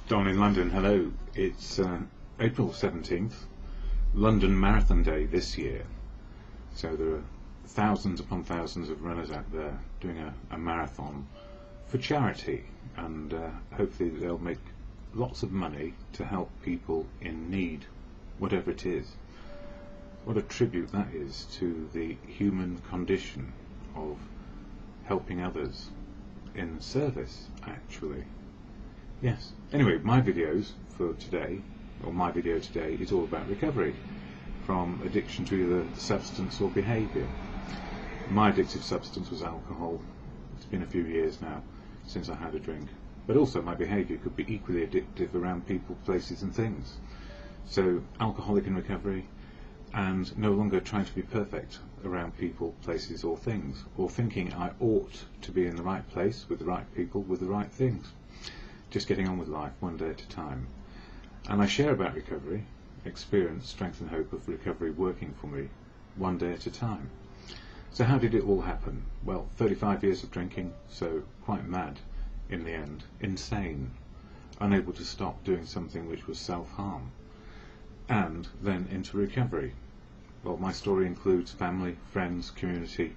Don in London, hello. It's April 17th, London Marathon Day this year. So there are thousands upon thousands of runners out there doing a marathon for charity, and hopefully they'll make lots of money to help people in need, whatever it is. What a tribute that is to the human condition of helping others in service, actually. Yes. Anyway, my videos for today, or my video today, is all about recovery from addiction to either substance or behaviour. My addictive substance was alcohol. It's been a few years now since I had a drink. But also my behaviour could be equally addictive around people, places and things. So, alcoholic in recovery, and no longer trying to be perfect around people, places or things, or thinking I ought to be in the right place with the right people with the right things. Just getting on with life one day at a time. And I share about recovery, experience, strength and hope of recovery working for me one day at a time. So how did it all happen? Well, 35 years of drinking, so quite mad in the end, insane, unable to stop doing something which was self-harm, and then into recovery. Well, my story includes family, friends, community,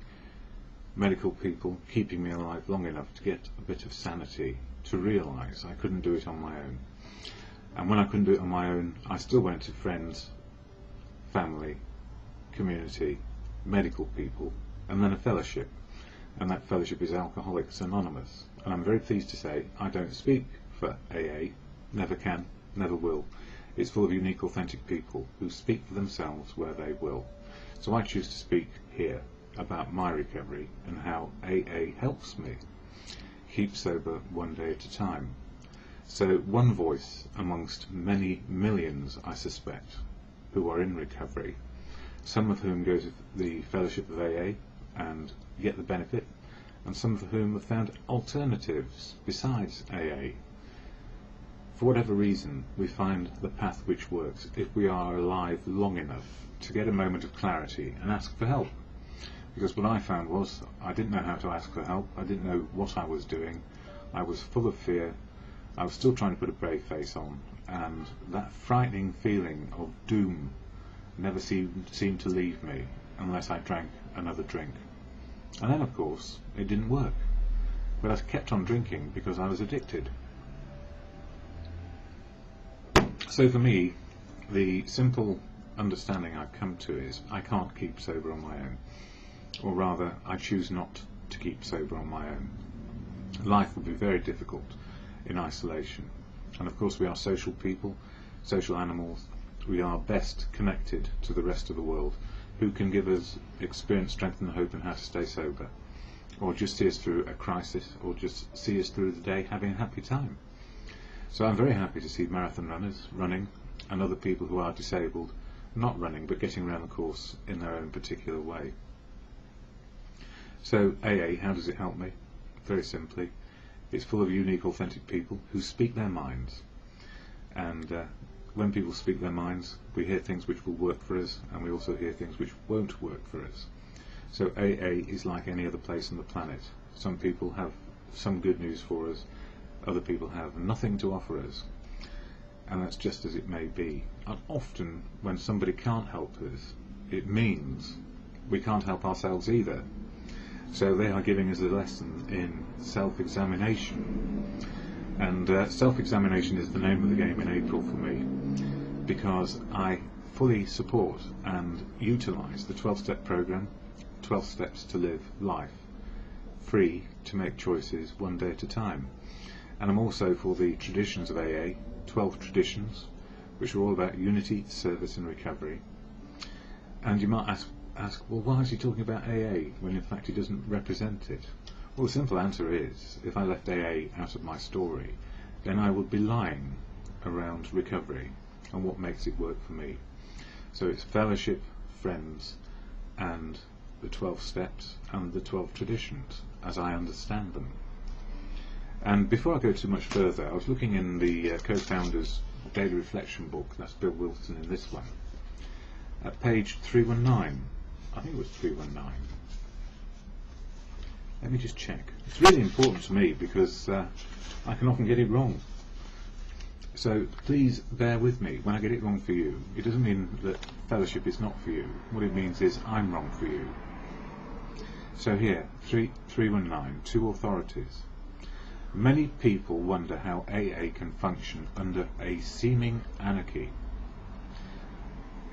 medical people keeping me alive long enough to get a bit of sanity, to realise I couldn't do it on my own. And when I couldn't do it on my own, I still went to friends, family, community, medical people, and then a fellowship. And that fellowship is Alcoholics Anonymous. And I'm very pleased to say I don't speak for AA, never can, never will. It's full of unique, authentic people who speak for themselves where they will. So I choose to speak here about my recovery and how AA helps me keep sober one day at a time. So one voice amongst many millions, I suspect, who are in recovery, some of whom go to the fellowship of AA and get the benefit, and some of whom have found alternatives besides AA. For whatever reason, we find the path which works if we are alive long enough to get a moment of clarity and ask for help. Because what I found was I didn't know how to ask for help, I didn't know what I was doing, I was full of fear, I was still trying to put a brave face on, and that frightening feeling of doom never seemed to leave me unless I drank another drink. And then of course it didn't work, but I kept on drinking because I was addicted. So for me, the simple understanding I've come to is I can't keep sober on my own. Or rather, I choose not to keep sober on my own. Life would be very difficult in isolation. And of course we are social people, social animals. We are best connected to the rest of the world, who can give us experience, strength and hope in how to stay sober. Or just see us through a crisis, or just see us through the day having a happy time. So I'm very happy to see marathon runners running, and other people who are disabled not running but getting around the course in their own particular way. So AA, how does it help me? Very simply, it's full of unique, authentic people who speak their minds. And when people speak their minds, we hear things which will work for us, and we also hear things which won't work for us. So AA is like any other place on the planet. Some people have some good news for us, other people have nothing to offer us. And that's just as it may be. And often, when somebody can't help us, it means we can't help ourselves either. So they are giving us a lesson in self-examination. And self-examination is the name of the game in April for me, because I fully support and utilise the 12-step program, 12 steps to live life, free to make choices one day at a time. And I'm also for the traditions of AA, 12 traditions, which are all about unity, service and recovery. And you might ask, well, why is he talking about AA when in fact he doesn't represent it? Well, the simple answer is, if I left AA out of my story, then I would be lying around recovery and what makes it work for me. So it's fellowship, friends, and the 12 steps and the 12 traditions as I understand them. And before I go too much further, I was looking in the co-founder's daily reflection book, that's Bill Wilson in this one, at page 319. I think it was 319. Let me just check. It's really important to me because I can often get it wrong. So please bear with me when I get it wrong for you. It doesn't mean that fellowship is not for you. What it means is I'm wrong for you. So here, 319, two authorities. Many people wonder how AA can function under a seeming anarchy.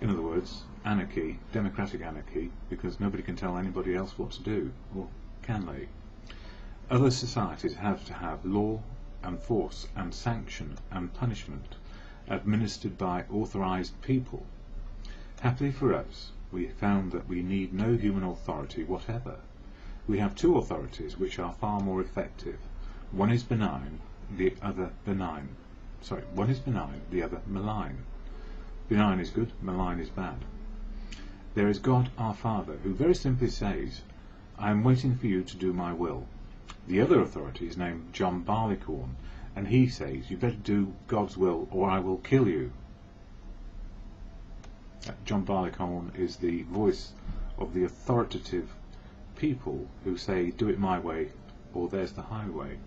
In other words, anarchy, democratic anarchy, because nobody can tell anybody else what to do, or can they? Other societies have to have law and force and sanction and punishment administered by authorized people. Happily for us, we found that we need no human authority whatever. We have two authorities which are far more effective. One is benign, the other benign. Sorry, one is benign, the other malign. Benign is good, malign is bad. There is God our Father, who very simply says, I am waiting for you to do my will. The other authority is named John Barleycorn, and he says, you better do God's will or I will kill you. John Barleycorn is the voice of the authoritative people who say, do it my way or there's the highway.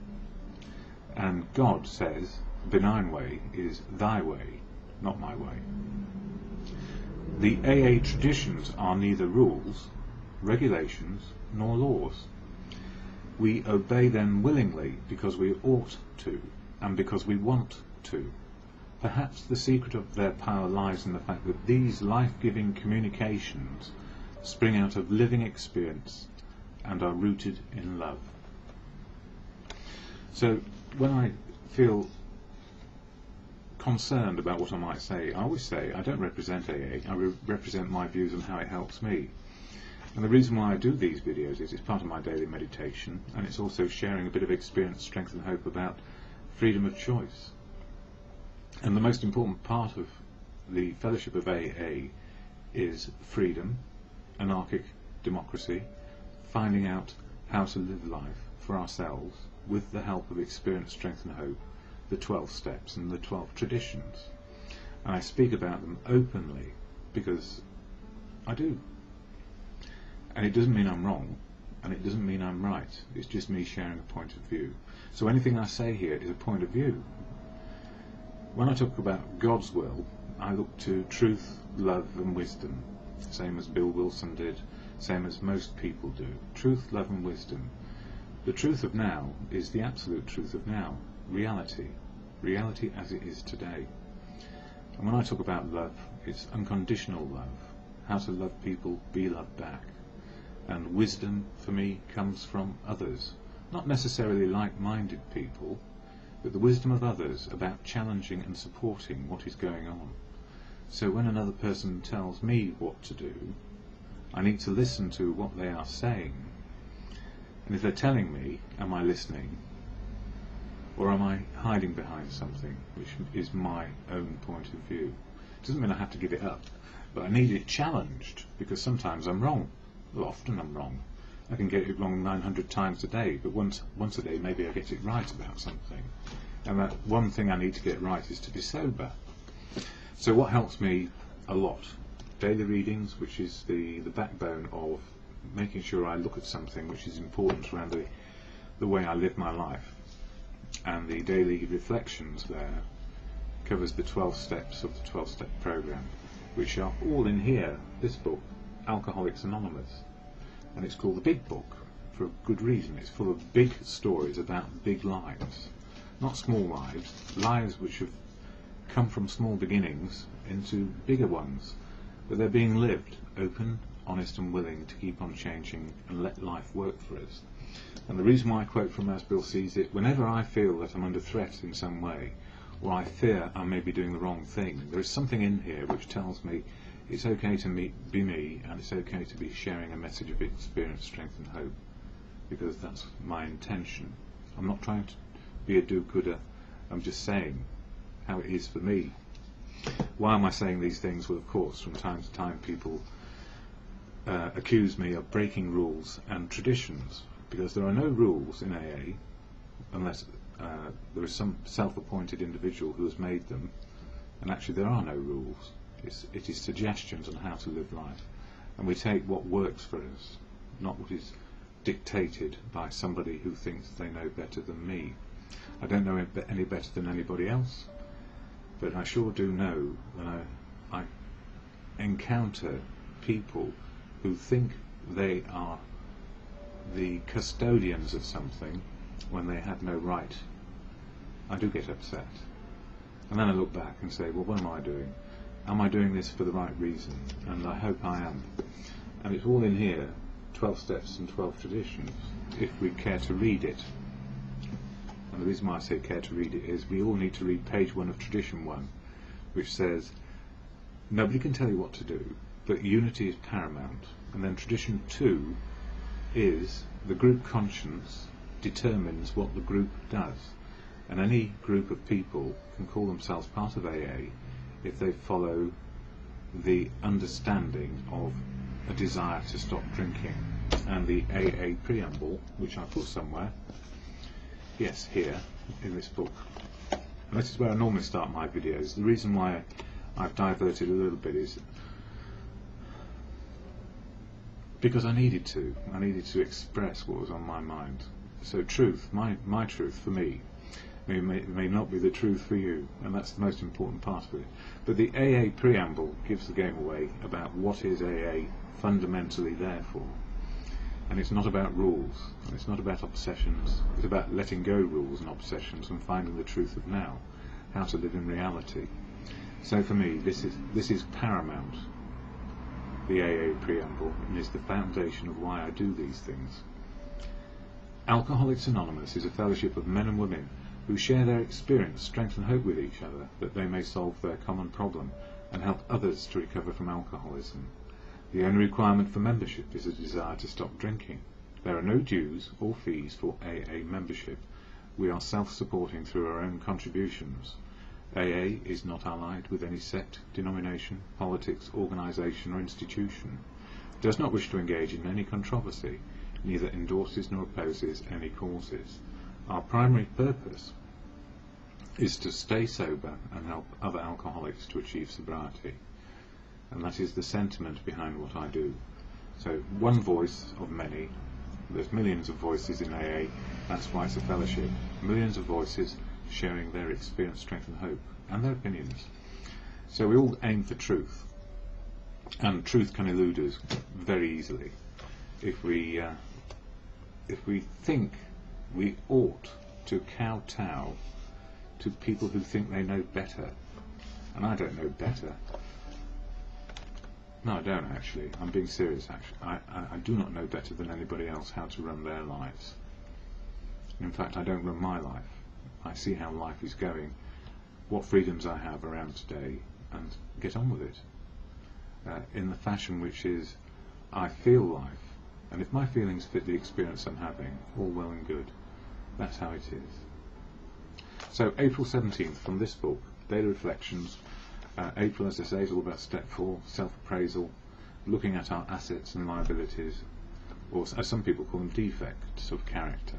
And God says, benign way is thy way, not my way. The AA traditions are neither rules, regulations, nor laws. We obey them willingly because we ought to, and because we want to. Perhaps the secret of their power lies in the fact that these life-giving communications spring out of living experience and are rooted in love. So when I feel concerned about what I might say, I always say I don't represent AA, I represent my views on how it helps me. And the reason why I do these videos is it's part of my daily meditation, and it's also sharing a bit of experience, strength and hope about freedom of choice. And the most important part of the fellowship of AA is freedom, anarchic democracy, finding out how to live life for ourselves with the help of experience, strength and hope, the 12 steps and the 12 traditions. And I speak about them openly because I do. And it doesn't mean I'm wrong, and it doesn't mean I'm right. It's just me sharing a point of view. So anything I say here is a point of view. When I talk about God's will, I look to truth, love and wisdom, same as Bill Wilson did, same as most people do. Truth, love and wisdom. The truth of now is the absolute truth of now. Reality. Reality as it is today. And when I talk about love, it's unconditional love. How to love people, be loved back. And wisdom, for me, comes from others. Not necessarily like-minded people, but the wisdom of others about challenging and supporting what is going on. So when another person tells me what to do, I need to listen to what they are saying. And if they're telling me, am I listening? Or am I hiding behind something, which is my own point of view? It doesn't mean I have to give it up, but I need it challenged, because sometimes I'm wrong. Well, often I'm wrong. I can get it wrong 900 times a day, but once a day maybe I get it right about something. And that one thing I need to get right is to be sober. So what helps me a lot? Daily readings, which is the backbone of making sure I look at something which is important around the way I live my life. And the daily reflections there covers the 12 steps of the 12-step program, which are all in here, this book, Alcoholics Anonymous. And it's called the Big Book for a good reason. It's full of big stories about big lives, not small lives, lives which have come from small beginnings into bigger ones, but they're being lived, open, honest and willing to keep on changing and let life work for us. And the reason why I quote from As Bill Sees It, whenever I feel that I'm under threat in some way, or I fear I may be doing the wrong thing, there is something in here which tells me it's okay to be me, and it's okay to be sharing a message of experience, strength and hope, because that's my intention. I'm not trying to be a do-gooder, I'm just saying how it is for me. Why am I saying these things? Well, of course, from time to time people accuse me of breaking rules and traditions, because there are no rules in AA unless there is some self-appointed individual who has made them, and actually there are no rules. It is suggestions on how to live life, and we take what works for us, not what is dictated by somebody who thinks they know better than me. I don't know any better than anybody else, but I sure do know that I encounter people who think they are the custodians of something when they had no right. I do get upset. And then I look back and say, well, what am I doing? Am I doing this for the right reason? And I hope I am. And it's all in here, 12 steps and 12 traditions, if we care to read it. And the reason why I say care to read it is we all need to read page 1 of tradition 1, which says, nobody can tell you what to do, but unity is paramount. And then tradition 2 is the group conscience determines what the group does. And any group of people can call themselves part of AA if they follow the understanding of a desire to stop drinking. And the AA preamble, which I put somewhere, yes, here, in this book. And this is where I normally start my videos. The reason why I've diverted a little bit is because I needed to. I needed to express what was on my mind. So truth, my truth for me, may not be the truth for you, and that's the most important part of it. But the AA preamble gives the game away about what is AA fundamentally there for. And it's not about rules, and it's not about obsessions. It's about letting go rules and obsessions and finding the truth of now, how to live in reality. So for me, this is paramount. The AA preamble, and is the foundation of why I do these things. Alcoholics Anonymous is a fellowship of men and women who share their experience, strength and hope with each other, that they may solve their common problem and help others to recover from alcoholism. The only requirement for membership is a desire to stop drinking. There are no dues or fees for AA membership. We are self-supporting through our own contributions. AA is not allied with any sect, denomination, politics, organisation or institution. It does not wish to engage in any controversy, neither endorses nor opposes any causes. Our primary purpose is to stay sober and help other alcoholics to achieve sobriety. And that is the sentiment behind what I do. So one voice of many. There's millions of voices in AA. That's why it's a fellowship. Millions of voices sharing their experience, strength and hope, and their opinions. So we all aim for truth. And truth can elude us very easily. If we think we ought to kowtow to people who think they know better. And I don't know better. No, I don't actually. I'm being serious actually. I do not know better than anybody else how to run their lives. In fact, I don't run my life. I see how life is going, what freedoms I have around today, and get on with it. In the fashion which is, I feel life, and if my feelings fit the experience I'm having, all well and good. That's how it is. So April 17th, from this book, Daily Reflections. April, as I say, is all about step 4, self-appraisal, looking at our assets and liabilities, or as some people call them, defects of character.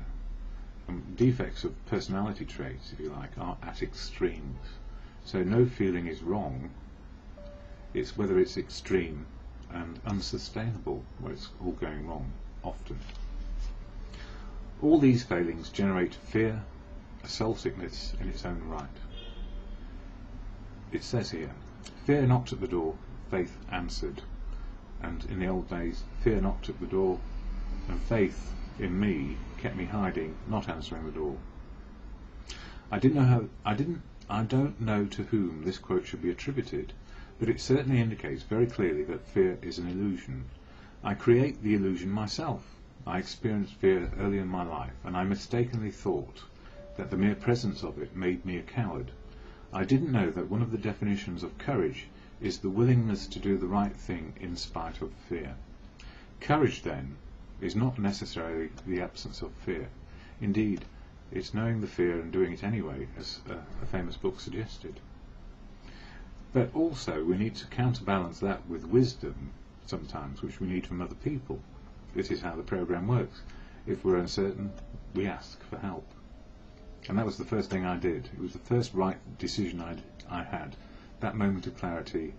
Defects of personality traits, if you like, are at extremes. So no feeling is wrong, it's whether it's extreme and unsustainable, where it's all going wrong, often. All these failings generate fear, a soul sickness in its own right. It says here, fear knocked at the door, faith answered. And in the old days, fear knocked at the door, and faith in me kept me hiding, not answering the door. I don't know to whom this quote should be attributed, but it certainly indicates very clearly that fear is an illusion. I create the illusion myself. I experienced fear early in my life, and I mistakenly thought that the mere presence of it made me a coward. I didn't know that one of the definitions of courage is the willingness to do the right thing in spite of fear. Courage, then, is not necessarily the absence of fear. Indeed, it's knowing the fear and doing it anyway, as a famous book suggested. But also we need to counterbalance that with wisdom sometimes, which we need from other people. This is how the program works. If we're uncertain, we ask for help. And that was the first thing I did. It was the first right decision I had. That moment of clarity,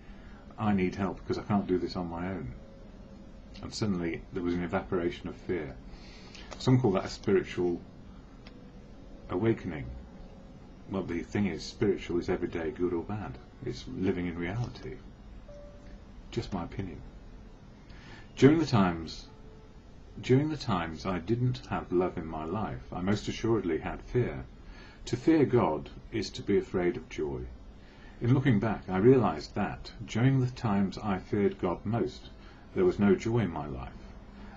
I need help because I can't do this on my own. And suddenly there was an evaporation of fear. Some call that a spiritual awakening. well, the thing is, spiritual is every day, good or bad. It's living in reality. Just my opinion. During the times I didn't have love in my life, I most assuredly had fear. To fear God is to be afraid of joy. In looking back, I realized that, during the times I feared God most, there was no joy in my life.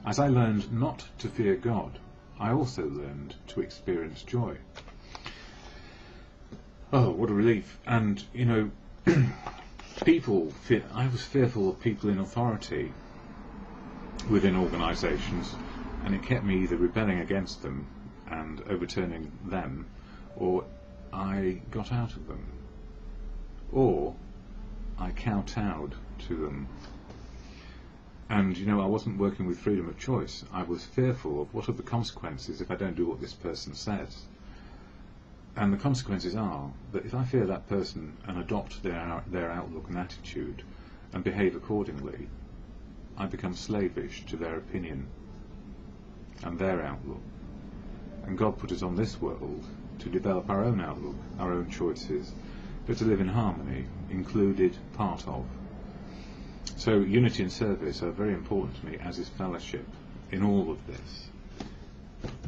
As I learned not to fear God, I also learned to experience joy. Oh, what a relief. And, you know, I was fearful of people in authority within organisations, and it kept me either rebelling against them and overturning them, or I got out of them, or I kowtowed to them. And, you know, I wasn't working with freedom of choice. I was fearful of what are the consequences if I don't do what this person says. And the consequences are that if I fear that person and adopt their outlook and attitude and behave accordingly, I become slavish to their opinion and their outlook. And God put us on this world to develop our own outlook, our own choices, but to live in harmony, included, part of. So unity and service are very important to me, as is fellowship, in all of this.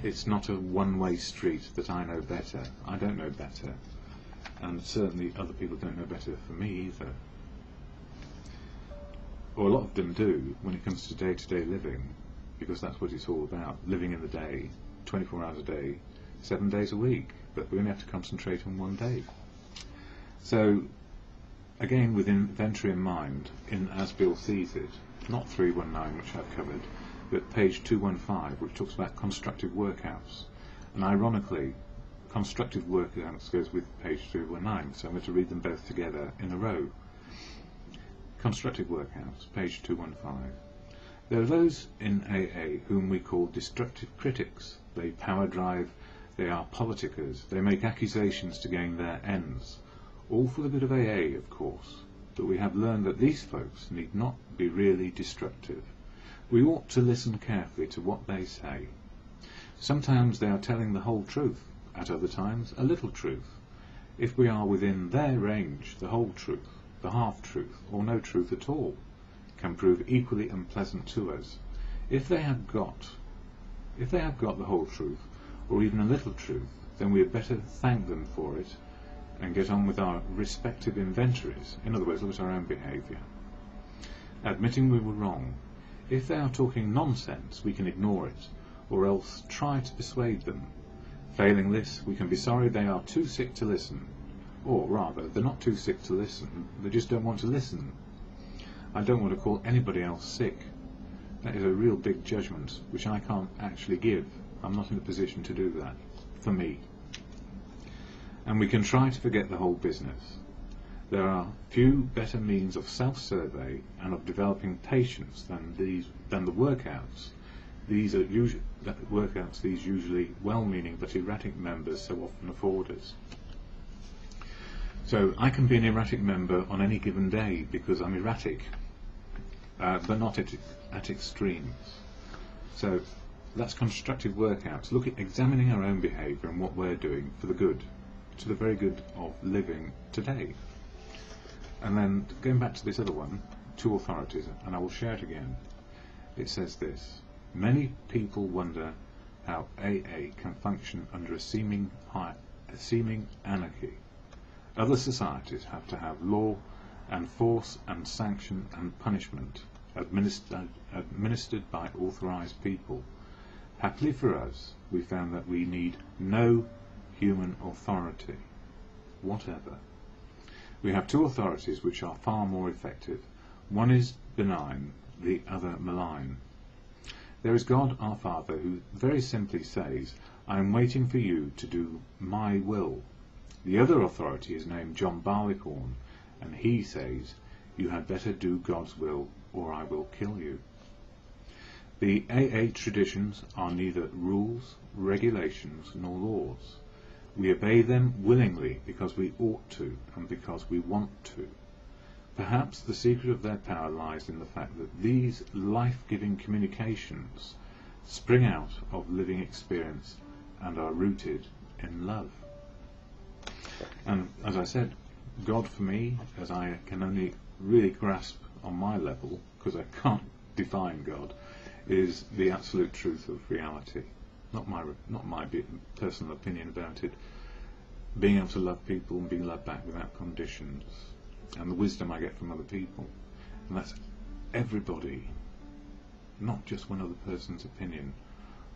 It's not a one-way street that I know better. I don't know better, and certainly other people don't know better for me either. Or a lot of them do when it comes to day-to-day living, because that's what it's all about, living in the day, 24 hours a day, 7 days a week, but we only have to concentrate on one day. So, again, with inventory in mind, as Bill sees it, not 319, which I've covered, but page 215, which talks about constructive workouts. And ironically, constructive workouts goes with page 219, so I'm going to read them both together in a row. Constructive workouts, page 215. There are those in AA whom we call destructive critics. They power drive, they are politicers, they make accusations to gain their ends. All for the good of AA, of course, but we have learned that these folks need not be really destructive. We ought to listen carefully to what they say. Sometimes they are telling the whole truth, at other times a little truth. If we are within their range, the whole truth, the half-truth, or no truth at all, can prove equally unpleasant to us. If they have got the whole truth, or even a little truth, then we had better thank them for it and get on with our respective inventories. In other words, look at our own behaviour. Admitting we were wrong. If they are talking nonsense, we can ignore it, or else try to persuade them. Failing this, we can be sorry they are too sick to listen. Or rather, they're not too sick to listen, they just don't want to listen. I don't want to call anybody else sick. That is a real big judgment, which I can't actually give. I'm not in a position to do that, for me. And we can try to forget the whole business. There are few better means of self-survey and of developing patience than the workouts. These usually well-meaning but erratic members so often afford us. So I can be an erratic member on any given day because I'm erratic, but not at extremes. So that's constructive workouts. Look at examining our own behaviour and what we're doing for the good, to the very good of living today. And then going back to this other one, two authorities, and I will share it again. It says this: many people wonder how AA can function under a seeming anarchy. Other societies have to have law and force and sanction and punishment administered by authorised people. Happily for us, we found that we need no human authority, whatever. We have two authorities which are far more effective. One is benign, the other malign. There is God our Father, who very simply says, I am waiting for you to do my will. The other authority is named John Barleycorn, and he says, you had better do God's will, or I will kill you. The AA traditions are neither rules, regulations, nor laws. We obey them willingly because we ought to, and because we want to. Perhaps the secret of their power lies in the fact that these life-giving communications spring out of living experience and are rooted in love. And as I said, God for me, as I can only really grasp on my level, because I can't define God, is the absolute truth of reality. Not my personal opinion about it. Being able to love people and being loved back without conditions, and the wisdom I get from other people. And that's everybody, not just one other person's opinion,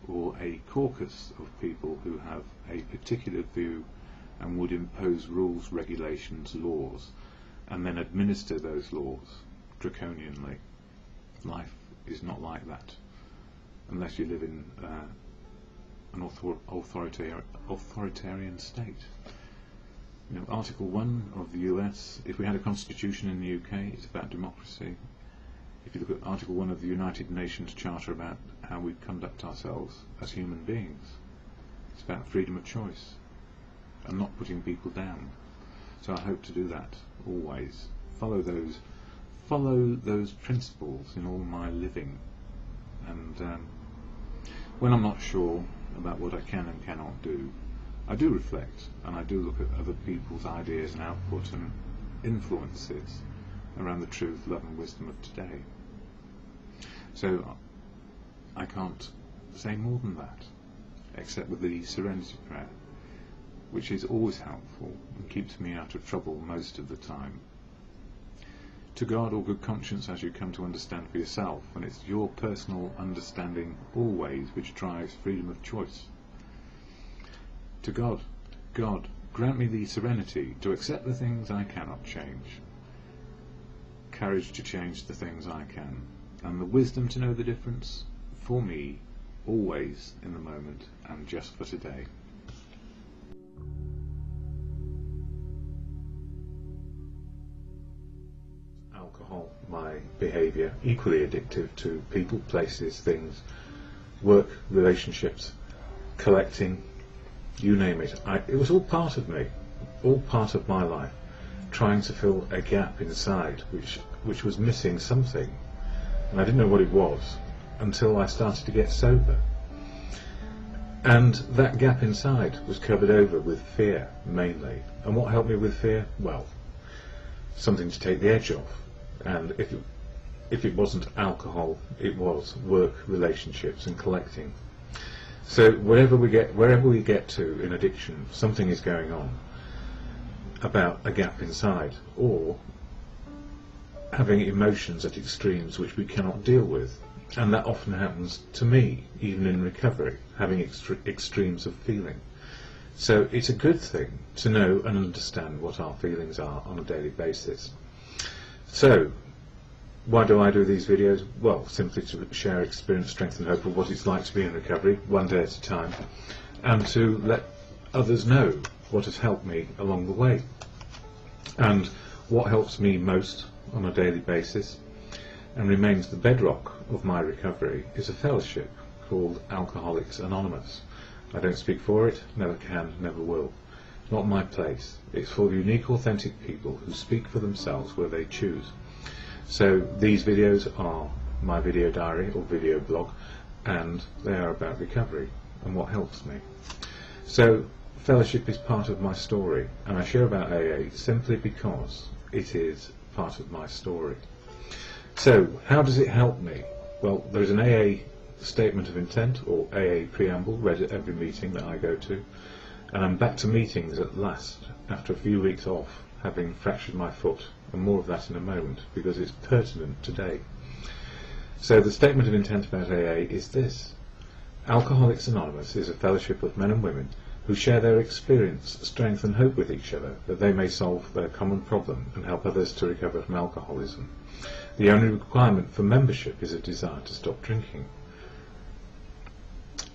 or a caucus of people who have a particular view and would impose rules, regulations, laws, and then administer those laws draconianly. Life is not like that, unless you live in an authoritarian state. You know, Article 1 of the US, if we had a constitution in the UK, it's about democracy. If you look at Article 1 of the United Nations Charter about how we conduct ourselves as human beings, it's about freedom of choice and not putting people down. So I hope to do that always. Follow those principles in all my living. And when I'm not sure about what I can and cannot do, I do reflect, and I do look at other people's ideas and output and influences around the truth, love and wisdom of today. So I can't say more than that, except with the Serenity Prayer, which is always helpful and keeps me out of trouble most of the time. To God or good conscience as you come to understand for yourself, and it's your personal understanding always which drives freedom of choice. To God, God, grant me the serenity to accept the things I cannot change, courage to change the things I can, and the wisdom to know the difference for me, always in the moment and just for today. Alcohol, my behaviour, equally addictive to people, places, things, work, relationships, collecting, you name it. It was all part of me, all part of my life, trying to fill a gap inside which was missing something, and I didn't know what it was until I started to get sober. And that gap inside was covered over with fear, mainly. And what helped me with fear? Well, something to take the edge off. And if it wasn't alcohol, it was work, relationships and collecting. So wherever we get to in addiction, something is going on about a gap inside, or having emotions at extremes which we cannot deal with. And that often happens to me, even in recovery, having extremes of feeling. So it's a good thing to know and understand what our feelings are on a daily basis. So, why do I do these videos? Well, simply to share experience, strength and hope of what it's like to be in recovery, one day at a time, and to let others know what has helped me along the way. And what helps me most on a daily basis, and remains the bedrock of my recovery, is a fellowship called Alcoholics Anonymous. I don't speak for it, never can, never will. Not my place. It's for unique, authentic people who speak for themselves where they choose. So these videos are my video diary or video blog, and they are about recovery and what helps me. So fellowship is part of my story, and I share about AA simply because it is part of my story. So how does it help me? Well, there is an AA statement of intent, or AA preamble, read at every meeting that I go to, and I'm back to meetings at last after a few weeks off, having fractured my foot, and more of that in a moment because it's pertinent today. So the statement of intent about AA is this: Alcoholics Anonymous is a fellowship of men and women who share their experience, strength and hope with each other, that they may solve their common problem and help others to recover from alcoholism. The only requirement for membership is a desire to stop drinking.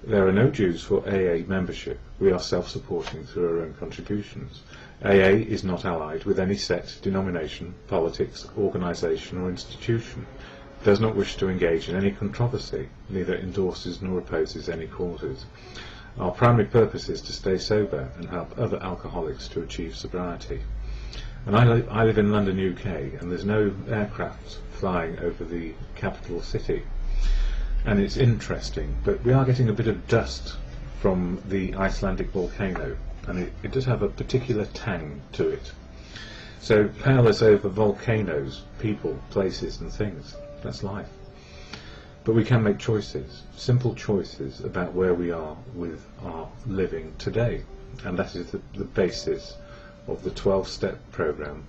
There are no dues for AA membership. We are self-supporting through our own contributions. AA is not allied with any sect, denomination, politics, organisation or institution. It does not wish to engage in any controversy, neither endorses nor opposes any causes. Our primary purpose is to stay sober and help other alcoholics to achieve sobriety. And I live in London, UK, and there's no aircraft flying over the capital city. And it's interesting, but we are getting a bit of dust from the Icelandic volcano, and it does have a particular tang to it. So powerless over volcanoes, people, places and things. That's life. But we can make choices, simple choices about where we are with our living today. And that is the basis of the 12-step program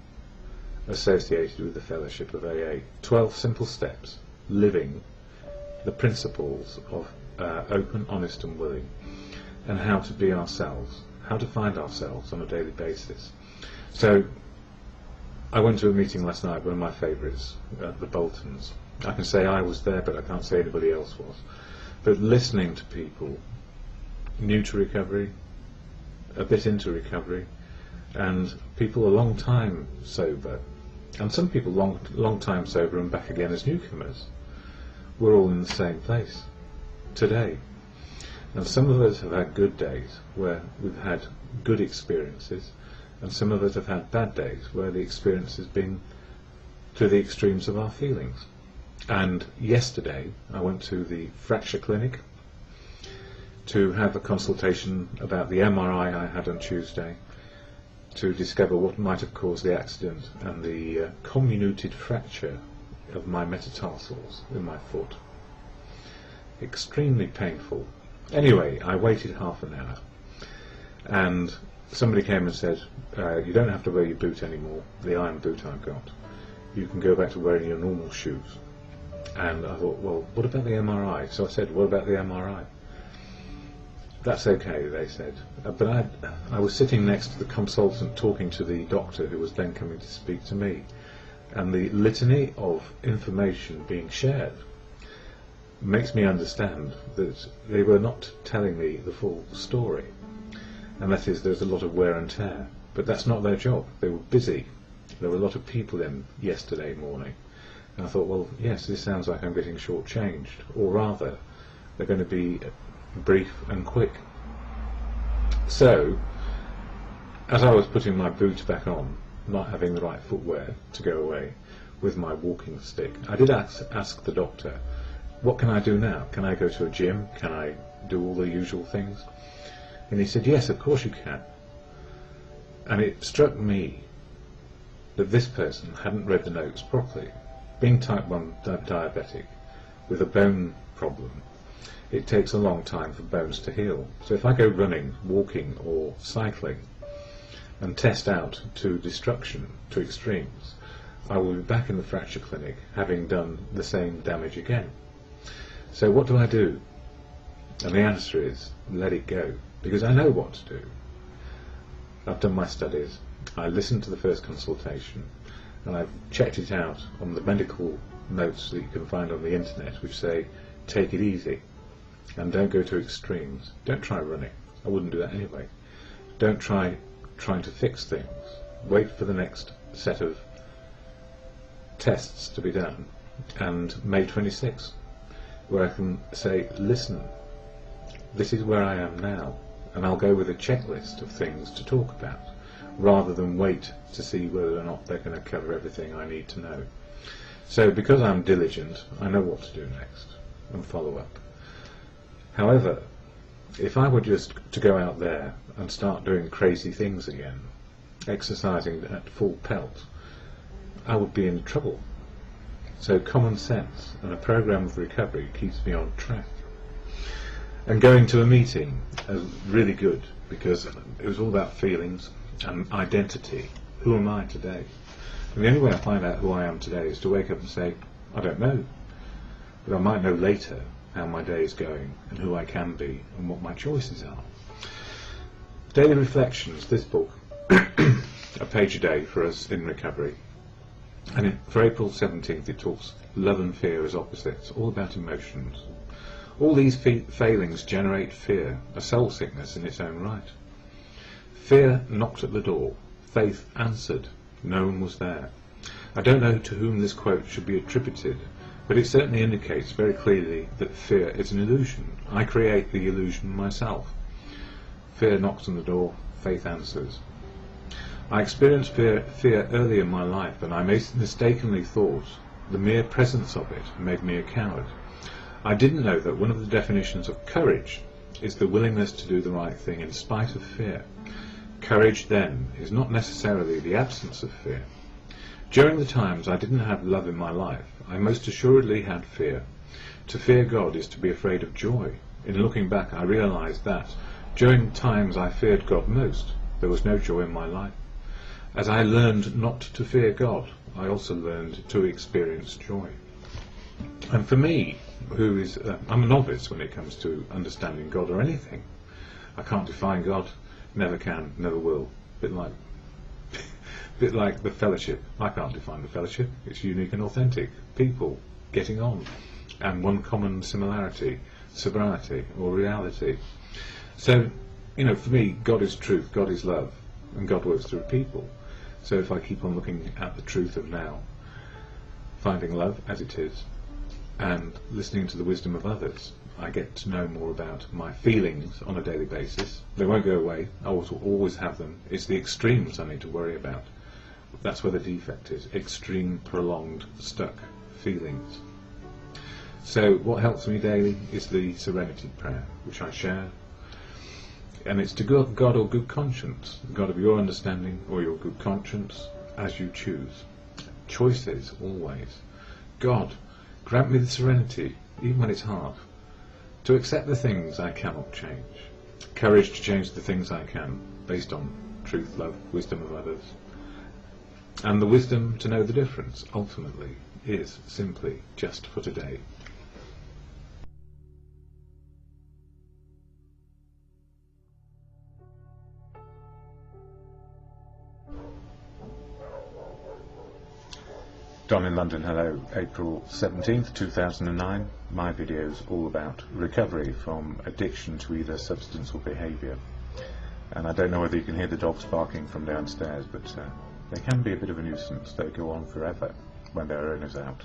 associated with the Fellowship of AA. 12 simple steps, living the principles of open, honest and willing, and how to be ourselves, how to find ourselves on a daily basis. So I went to a meeting last night, one of my favourites, at the Boltons. I can say I was there, but I can't say anybody else was. But listening to people new to recovery, a bit into recovery, and people a long time sober, and some people long time sober and back again as newcomers, we're all in the same place today. And some of us have had good days where we've had good experiences, and some of us have had bad days where the experience has been to the extremes of our feelings. And yesterday I went to the fracture clinic to have a consultation about the MRI I had on Tuesday to discover what might have caused the accident and the comminuted fracture of my metatarsals in my foot. Extremely painful. Anyway, I waited half an hour and somebody came and said, you don't have to wear your boot anymore, the iron boot I've got. You can go back to wearing your normal shoes. And I thought, well, what about the MRI? So I said, what about the MRI? That's okay, they said. But I was sitting next to the consultant talking to the doctor who was then coming to speak to me. And the litany of information being shared makes me understand that they were not telling me the full story. And that is, there's a lot of wear and tear. But that's not their job. They were busy. There were a lot of people in yesterday morning. And I thought, well, yes, this sounds like I'm getting short-changed. Or rather, they're going to be brief and quick. So, as I was putting my boots back on, not having the right footwear to go away with my walking stick, I did ask the doctor, what can I do now? Can I go to a gym? Can I do all the usual things? And he said, yes, of course you can. And it struck me that this person hadn't read the notes properly. Being type 1 diabetic with a bone problem, it takes a long time for bones to heal. So if I go running, walking or cycling and test out to destruction, to extremes, I will be back in the fracture clinic having done the same damage again. So what do I do? And the answer is, let it go. Because I know what to do. I've done my studies, I listened to the first consultation, and I've checked it out on the medical notes that you can find on the internet, which say, take it easy, and don't go to extremes. Don't try running. I wouldn't do that anyway. Don't try trying to fix things. Wait for the next set of tests to be done, and May 26th, where I can say, listen, this is where I am now, and I'll go with a checklist of things to talk about, rather than wait to see whether or not they're going to cover everything I need to know. So because I'm diligent, I know what to do next, and follow up. However, if I were just to go out there and start doing crazy things again, exercising at full pelt, I would be in trouble. So common sense and a program of recovery keeps me on track. And going to a meeting is really good, because it was all about feelings and identity. Who am I today? And the only way I find out who I am today is to wake up and say, I don't know. But I might know later how my day is going and who I can be and what my choices are. Daily Reflections, this book, a page a day for us in recovery. And for April 17th it talks love and fear as opposites, all about emotions. All these failings generate fear, a soul sickness in its own right. Fear knocked at the door, faith answered, no one was there. I don't know to whom this quote should be attributed, but it certainly indicates very clearly that fear is an illusion. I create the illusion myself. Fear knocks on the door, faith answers. I experienced fear early in my life, and I mistakenly thought the mere presence of it made me a coward. I didn't know that one of the definitions of courage is the willingness to do the right thing in spite of fear. Courage, then, is not necessarily the absence of fear. During the times I didn't have love in my life, I most assuredly had fear. To fear God is to be afraid of joy. In looking back, I realized that, during the times I feared God most, there was no joy in my life. As I learned not to fear God, I also learned to experience joy. And for me, I'm a novice when it comes to understanding God or anything. I can't define God, never can, never will. Bit like the fellowship. I can't define the fellowship. It's unique and authentic. People getting on, and one common similarity, sobriety or reality. So, for me, God is truth, God is love, and God works through people. So if I keep on looking at the truth of now, finding love as it is, and listening to the wisdom of others, I get to know more about my feelings on a daily basis. They won't go away. I will always have them. It's the extremes I need to worry about. That's where the defect is. Extreme, prolonged, stuck feelings. So what helps me daily is the serenity prayer, which I share. And it's to God or good conscience, the God of your understanding or your good conscience, as you choose. Choices, always. God, grant me the serenity, even when it's hard, to accept the things I cannot change. Courage to change the things I can, based on truth, love, wisdom of others. And the wisdom to know the difference, ultimately, is simply just for today. Don in London, hello. April 17th, 2009. My video's all about recovery from addiction to either substance or behaviour. And I don't know whether you can hear the dogs barking from downstairs, but they can be a bit of a nuisance. They go on forever when their owner's out.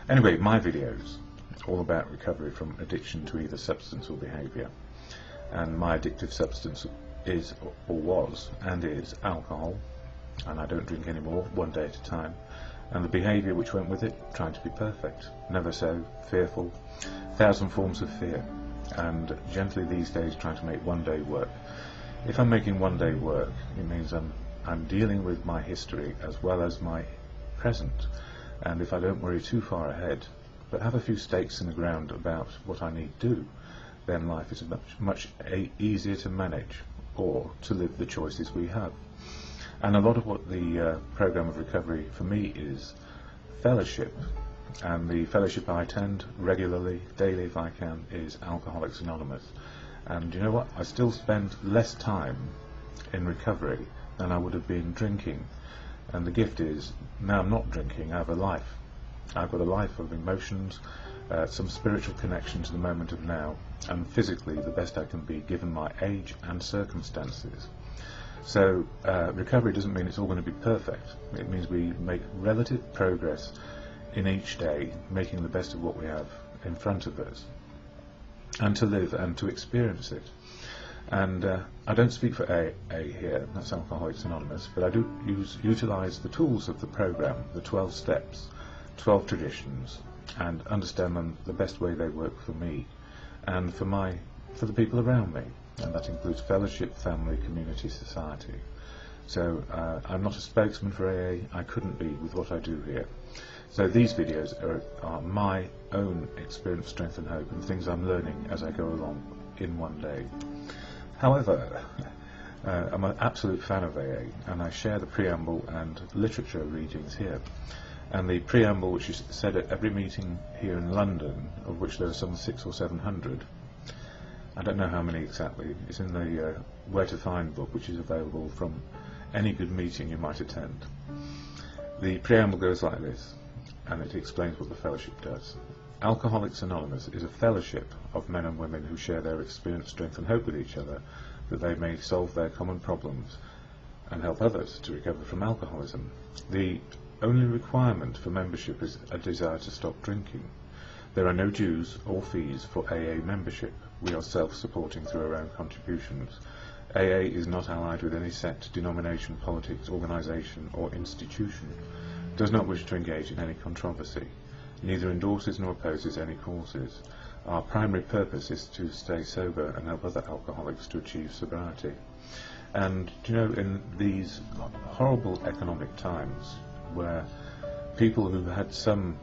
Anyway, my video's all about recovery from addiction to either substance or behaviour. And my addictive substance is, or was, and is alcohol. And I don't drink anymore, one day at a time. And the behaviour which went with it, trying to be perfect, never so, fearful, 1,000 forms of fear, and gently these days trying to make one day work. If I'm making one day work, it means I'm dealing with my history as well as my present, and if I don't worry too far ahead, but have a few stakes in the ground about what I need to do, then life is much easier to manage, or to live the choices we have. And a lot of what the programme of recovery for me is fellowship, and the fellowship I attend regularly, daily if I can, is Alcoholics Anonymous. And you know what? I still spend less time in recovery than I would have been drinking. And the gift is, now I'm not drinking, I have a life. I've got a life of emotions, some spiritual connection to the moment of now, and physically the best I can be given my age and circumstances. So recovery doesn't mean it's all going to be perfect. It means we make relative progress in each day, making the best of what we have in front of us, and to live and to experience it. And I don't speak for AA here, that's Alcoholics Anonymous, but I do utilise the tools of the programme, the 12 steps, 12 traditions, and understand them the best way they work for me and for the people around me. And that includes fellowship, family, community, society. So I'm not a spokesman for AA, I couldn't be with what I do here. So these videos are my own experience, strength and hope, and things I'm learning as I go along in one day. However, I'm an absolute fan of AA, and I share the preamble and literature readings here. And the preamble, which is said at every meeting here in London, of which there are some 600 or 700, I don't know how many exactly. It's in the Where to Find book, which is available from any good meeting you might attend. The preamble goes like this, and it explains what the fellowship does. Alcoholics Anonymous is a fellowship of men and women who share their experience, strength and hope with each other, that they may solve their common problems and help others to recover from alcoholism. The only requirement for membership is a desire to stop drinking. There are no dues or fees for AA membership. We are self-supporting through our own contributions. AA is not allied with any sect, denomination, politics, organisation or institution. Does not wish to engage in any controversy. neither endorses nor opposes any causes. Our primary purpose is to stay sober and help other alcoholics to achieve sobriety. And do you know, in these horrible economic times where people who had some,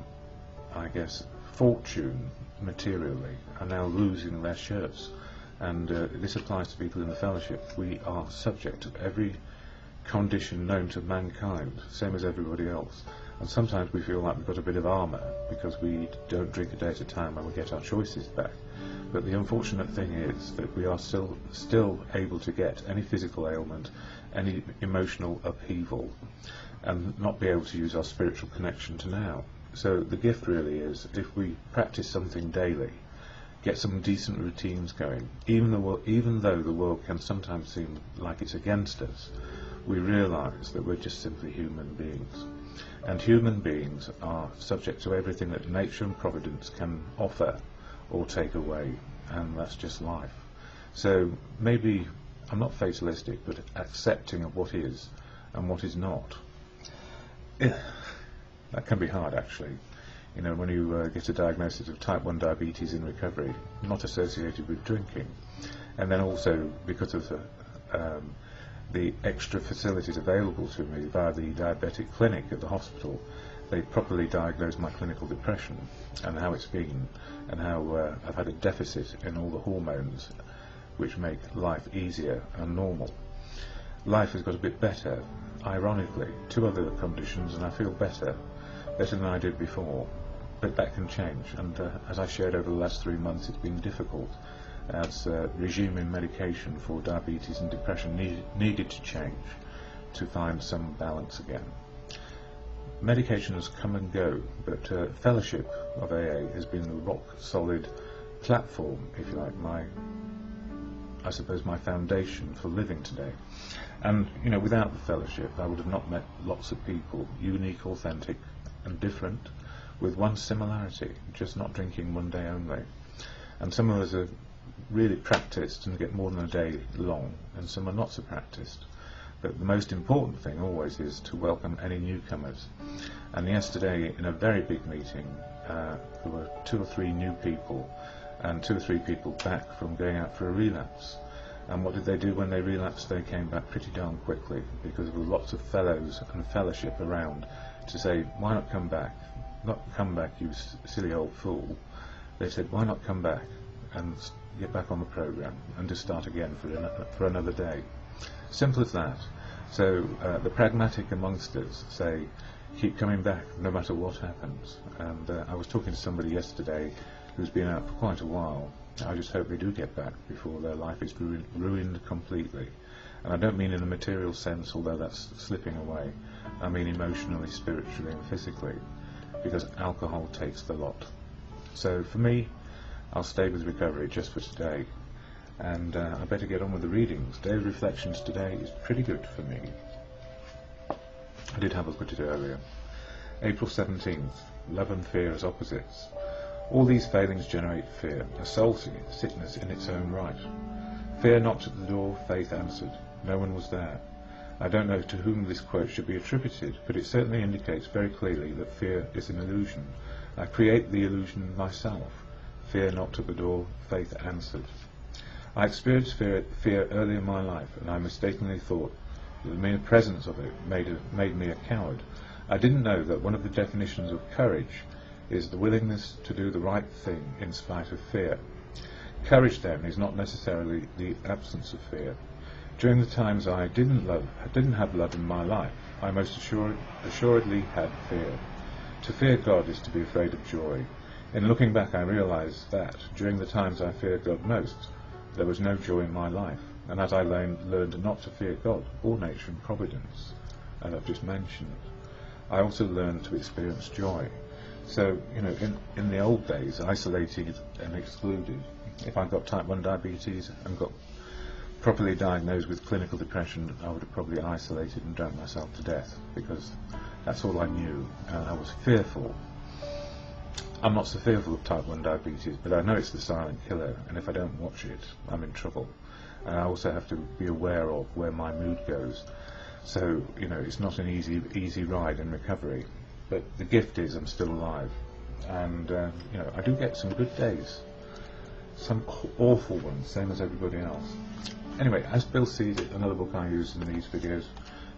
I guess, fortune materially are now losing their shirts, and this applies to people in the fellowship, we are subject to every condition known to mankind, same as everybody else. And sometimes we feel like we've got a bit of armour because we don't drink a day at a time and we get our choices back. But the unfortunate thing is that we are still able to get any physical ailment, any emotional upheaval, and not be able to use our spiritual connection to now. So the gift really is, if we practice something daily, get some decent routines going, even though the world can sometimes seem like it's against us, we realise that we're just simply human beings. And human beings are subject to everything that nature and providence can offer or take away, and that's just life. So maybe, I'm not fatalistic, but accepting of what is and what is not. That can be hard, actually. You know, when you get a diagnosis of type 1 diabetes in recovery, not associated with drinking, and then also because of the extra facilities available to me via the diabetic clinic at the hospital, they properly diagnosed my clinical depression and how it's been, and how I've had a deficit in all the hormones which make life easier and normal. Life has got a bit better, ironically, 2 other conditions, and I feel better than I did before, but that can change, and as I shared over the last 3 months, it's been difficult, as regiming medication for diabetes and depression needed to change to find some balance again. Medication has come and go, but fellowship of AA has been the rock-solid platform, if you like, I suppose my foundation for living today. And, you know, without the fellowship I would have not met lots of people, unique, authentic and different, with one similarity, just not drinking one day only. And some of us are really practiced and get more than a day long, and some are not so practiced. But the most important thing always is to welcome any newcomers. And yesterday, in a very big meeting, there were 2 or 3 new people, and 2 or 3 people back from going out for a relapse. And what did they do when they relapsed? They came back pretty darn quickly, because there were lots of fellows and fellowship around to say, why not come back? Not come back, you silly old fool. They said, why not come back and get back on the programme and just start again for another day. Simple as that. So the pragmatic amongst us say, keep coming back no matter what happens. And I was talking to somebody yesterday who's been out for quite a while. I just hope they do get back before their life is ruined completely. And I don't mean in a material sense, although that's slipping away. I mean emotionally, spiritually and physically, because alcohol takes the lot. So for me, I'll stay with recovery just for today, and I better get on with the readings. Daily reflections today is pretty good for me. I did have a look at it earlier. April 17th, love and fear as opposites. All these failings generate fear, a soul sickness in its own right. Fear knocked at the door, faith answered. No one was there. I don't know to whom this quote should be attributed, but it certainly indicates very clearly that fear is an illusion. I create the illusion myself. Fear knocked at the door, faith answered. I experienced fear early in my life, and I mistakenly thought that the mere presence of it made me a coward. I didn't know that one of the definitions of courage is the willingness to do the right thing in spite of fear. Courage, then, is not necessarily the absence of fear. During the times I didn't have love in my life, I most assuredly had fear. To fear God is to be afraid of joy. In looking back, I realised that, during the times I feared God most, there was no joy in my life, and as I learned not to fear God or nature and providence, as I've just mentioned, I also learned to experience joy. So, you know, in the old days, isolated and excluded, if I got type 1 diabetes and got properly diagnosed with clinical depression, I would have probably isolated and drank myself to death, because that's all I knew, and I was fearful. I'm not so fearful of type 1 diabetes, but I know it's the silent killer, and if I don't watch it, I'm in trouble. And I also have to be aware of where my mood goes. So, you know, it's not an easy ride in recovery, but the gift is I'm still alive. and you know, I do get some good days, some awful ones, same as everybody else. Anyway, as Bill sees it, another book I use in these videos,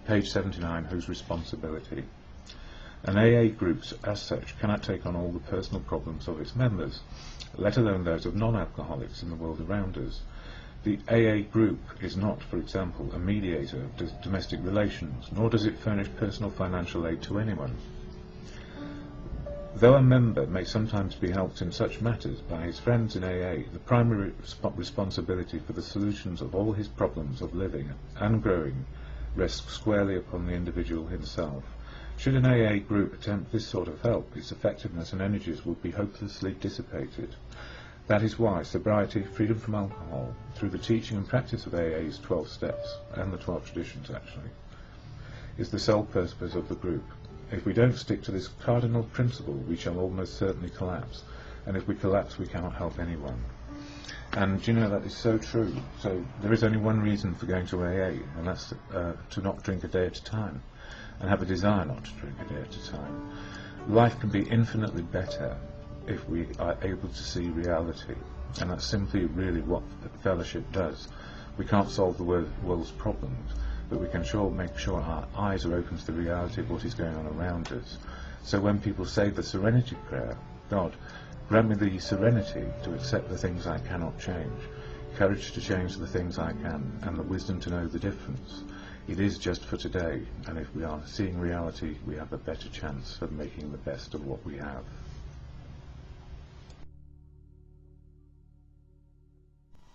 page 79, Whose Responsibility? An AA group, as such, cannot take on all the personal problems of its members, let alone those of non-alcoholics in the world around us. The AA group is not, for example, a mediator of domestic relations, nor does it furnish personal financial aid to anyone. Though a member may sometimes be helped in such matters by his friends in AA, the primary responsibility for the solutions of all his problems of living and growing rests squarely upon the individual himself. Should an AA group attempt this sort of help, its effectiveness and energies would be hopelessly dissipated. That is why sobriety, freedom from alcohol, through the teaching and practice of AA's 12 steps, and the 12 traditions actually, is the sole purpose of the group. If we don't stick to this cardinal principle, we shall almost certainly collapse, and if we collapse, we cannot help anyone. And you know, that is so true. So there is only one reason for going to AA, and that's to not drink a day at a time, and have a desire not to drink a day at a time. Life can be infinitely better if we are able to see reality, and that's simply really what fellowship does. We can't solve the world's problems, but we can make sure our eyes are open to the reality of what is going on around us. So when people say the serenity prayer, God, grant me the serenity to accept the things I cannot change, courage to change the things I can, and the wisdom to know the difference. It is just for today, and if we are seeing reality, we have a better chance of making the best of what we have.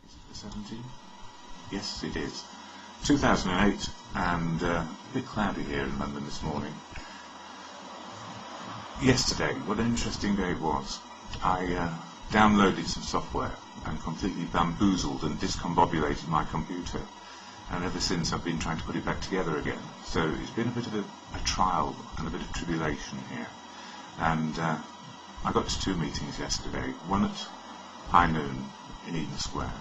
Is it the 17th? Yes, it is. 2008, and a bit cloudy here in London this morning. Yesterday, what an interesting day it was. I downloaded some software and completely bamboozled and discombobulated my computer. And ever since I've been trying to put it back together again. So it's been a bit of a trial and a bit of tribulation here. And I got to 2 meetings yesterday, one at high noon in Eden Square,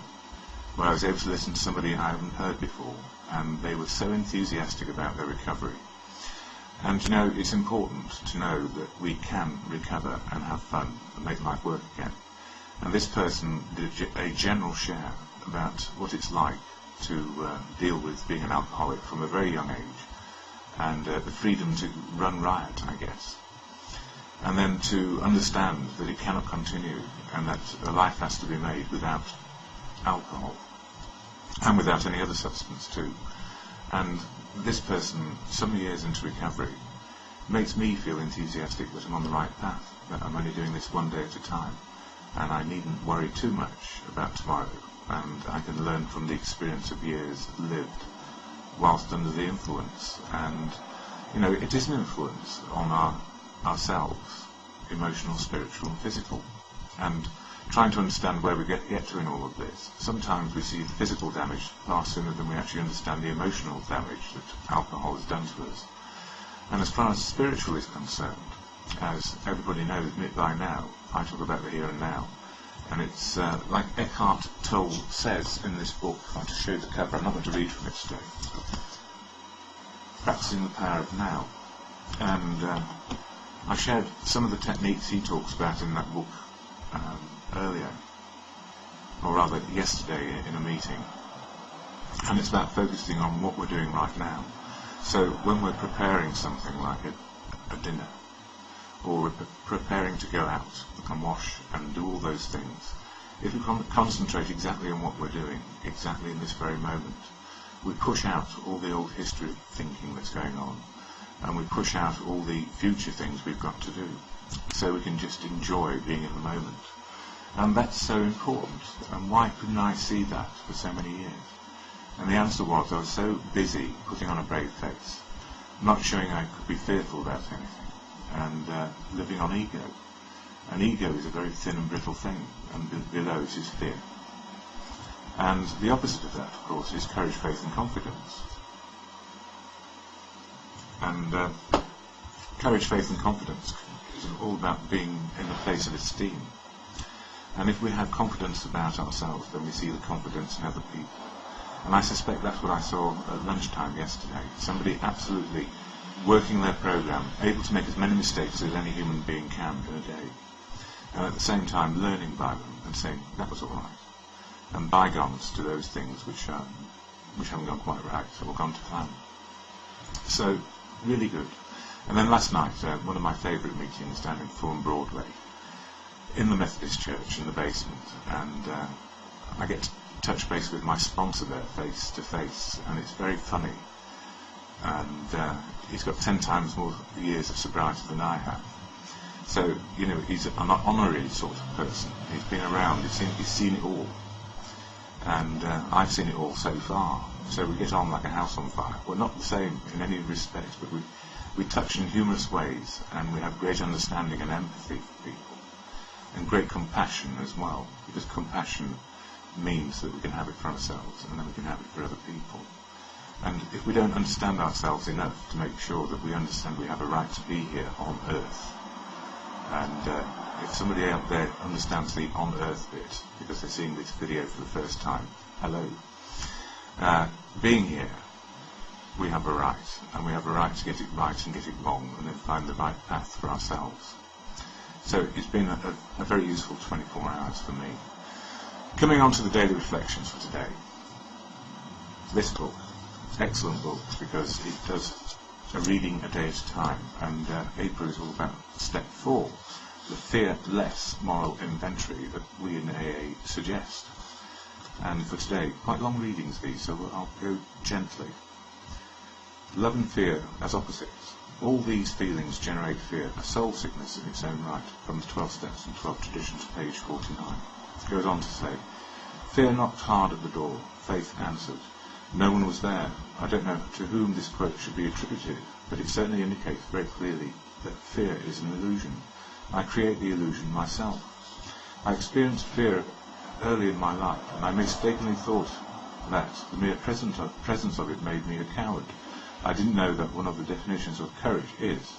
where I was able to listen to somebody I haven't heard before, and they were so enthusiastic about their recovery. And you know, it's important to know that we can recover and have fun and make life work again. And this person did a general share about what it's like to deal with being an alcoholic from a very young age, and the freedom to run riot, I guess, and then to understand that it cannot continue, and that a life has to be made without alcohol and without any other substance too. And this person, some years into recovery, makes me feel enthusiastic that I'm on the right path, that I'm only doing this one day at a time, and I needn't worry too much about tomorrow, and I can learn from the experience of years lived whilst under the influence. And you know, it is an influence on ourselves, emotional, spiritual and physical, and trying to understand where we get to in all of this. Sometimes we see the physical damage far sooner than we actually understand the emotional damage that alcohol has done to us. And as far as spiritual is concerned, as everybody knows by now, I talk about the here and now. And it's like Eckhart Tolle says in this book, if I want to show you the cover, I'm not going to read from it today, Practicing the Power of Now. And I shared some of the techniques he talks about in that book earlier, or rather yesterday in a meeting. And it's about focusing on what we're doing right now. So when we're preparing something like a dinner, or we're preparing to go out and wash and do all those things, if we concentrate exactly on what we're doing, exactly in this very moment, we push out all the old history thinking that's going on, and we push out all the future things we've got to do, so we can just enjoy being in the moment. And that's so important, and why couldn't I see that for so many years? And the answer was, I was so busy putting on a brave face, not showing I could be fearful about anything, and living on ego. And ego is a very thin and brittle thing, and below it is fear. And the opposite of that, of course, is courage, faith and confidence. And courage, faith and confidence is all about being in a place of esteem. And if we have confidence about ourselves, then we see the confidence in other people. And I suspect that's what I saw at lunchtime yesterday. Somebody absolutely working their program, able to make as many mistakes as any human being can in a day, and at the same time learning by them and saying that was all right, and bygones to those things which haven't gone quite right or gone to plan. So really good. And then last night, one of my favourite meetings down in Fulham Broadway, in the Methodist Church in the basement, and I get to touch base with my sponsor there face to face, and it's very funny. And he's got 10 times more years of sobriety than I have. So, you know, he's an honorary sort of person. He's been around, he's seen it all. And I've seen it all so far. So we get on like a house on fire. We're not the same in any respect, but we touch in humorous ways, and we have great understanding and empathy for people, and great compassion as well, because compassion means that we can have it for ourselves, and then we can have it for other people. And if we don't understand ourselves enough to make sure that we understand we have a right to be here on earth, and if somebody out there understands the on earth bit, because they're seeing this video for the first time, hello, being here, we have a right, and we have a right to get it right and get it wrong, and then find the right path for ourselves. So it's been a very useful 24 hours for me. Coming on to the daily reflections for today. This book, excellent book, because it does a reading a day at a time, and April is all about step 4, the fear less moral inventory that we in AA suggest. And for today, quite long readings these, so I'll go gently. Love and fear as opposites. All these feelings generate fear, a soul sickness in its own right, from the 12 Steps and 12 Traditions, page 49. It goes on to say, fear knocked hard at the door, faith answered. No one was there. I don't know to whom this quote should be attributed, but it certainly indicates very clearly that fear is an illusion. I create the illusion myself. I experienced fear early in my life, and I mistakenly thought that the mere presence of it made me a coward. I didn't know that one of the definitions of courage is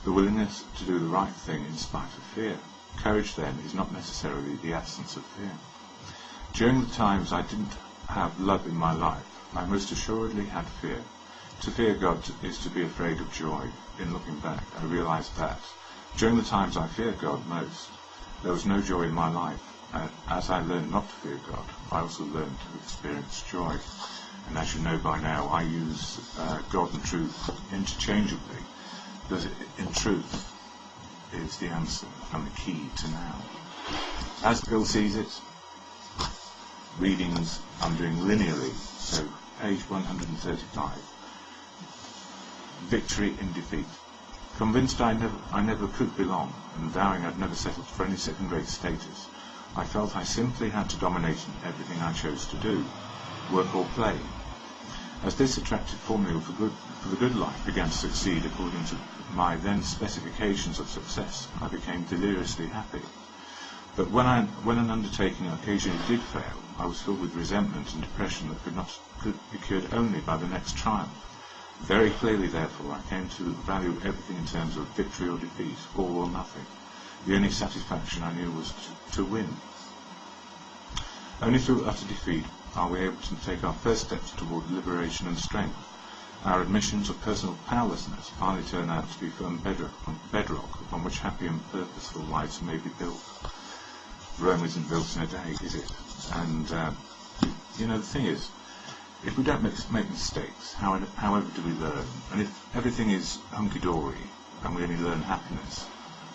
the willingness to do the right thing in spite of fear. Courage, then, is not necessarily the absence of fear. During the times I didn't have love in my life, I most assuredly had fear. To fear God is to be afraid of joy. In looking back, I realized that during the times I feared God most, there was no joy in my life. As I learned not to fear God, I also learned to experience joy. And as you know by now, I use God and truth interchangeably, because in truth is the answer and the key to now. As Bill sees it, readings I'm doing linearly, so page 135. Victory in defeat. Convinced I never could belong, and vowing I'd never settled for any second-rate status, I felt I simply had to dominate in everything I chose to do, work or play. As this attractive formula for the good life began to succeed according to my then specifications of success, I became deliriously happy. But when an undertaking occasionally did fail, I was filled with resentment and depression that could be cured only by the next triumph. Very clearly, therefore, I came to value everything in terms of victory or defeat, all or nothing. The only satisfaction I knew was to win. Only through utter defeat are we able to take our first steps toward liberation and strength. Our admissions of personal powerlessness finally turn out to be firm bedrock upon which happy and purposeful lives may be built. Rome isn't built in a day, is it? And, you know, the thing is, if we don't make mistakes, however do we learn? And if everything is hunky-dory and we only learn happiness,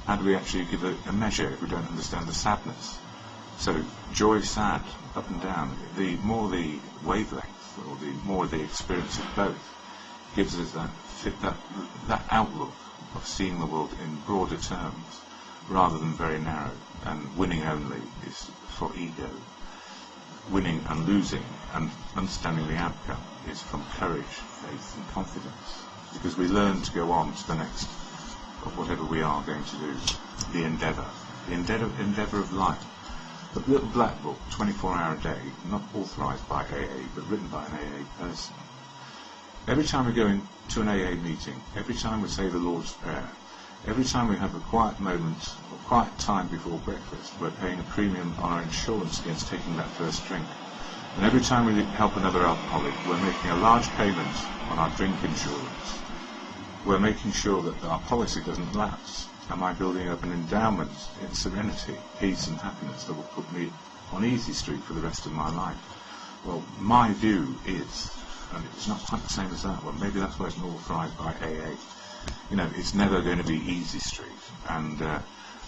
how do we actually give a measure if we don't understand the sadness? So joy, sad, up and down, the more the wavelength, or the more the experience of both, gives us that outlook of seeing the world in broader terms, rather than very narrow. And winning only is for ego. Winning and losing and understanding the outcome is from courage, faith and confidence, because we learn to go on to the next of whatever we are going to do, the endeavour of life. The little black book, 24-hour a day, not authorised by AA, but written by an AA person. Every time we go into an AA meeting, every time we say the Lord's Prayer, every time we have a quiet moment, or quiet time before breakfast, we're paying a premium on our insurance against taking that first drink. And every time we help another alcoholic, we're making a large payment on our drink insurance. We're making sure that our policy doesn't lapse. am I building up an endowment in serenity, peace and happiness that will put me on easy street for the rest of my life? Well, my view is, and it's not quite the same as that one, maybe that's why it's more authorised by AA, you know, it's never going to be easy street, and a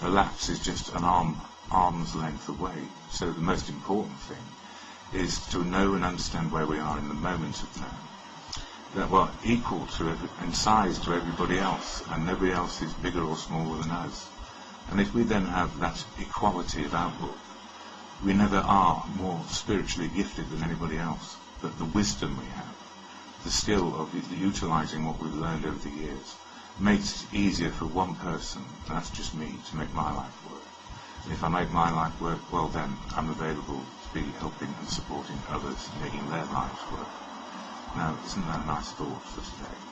lapse is just an arm's length away. So the most important thing is to know and understand where we are in the moment of now. That we're equal to in size to everybody else, and nobody else is bigger or smaller than us. And if we then have that equality of outlook, we never are more spiritually gifted than anybody else. But the wisdom we have, the skill of utilising what we've learned over the years, makes it easier for one person, and that's just me, to make my life work. And if I make my life work, well then I'm available to be helping and supporting others, making their lives work. Now, isn't that a nice thought for today?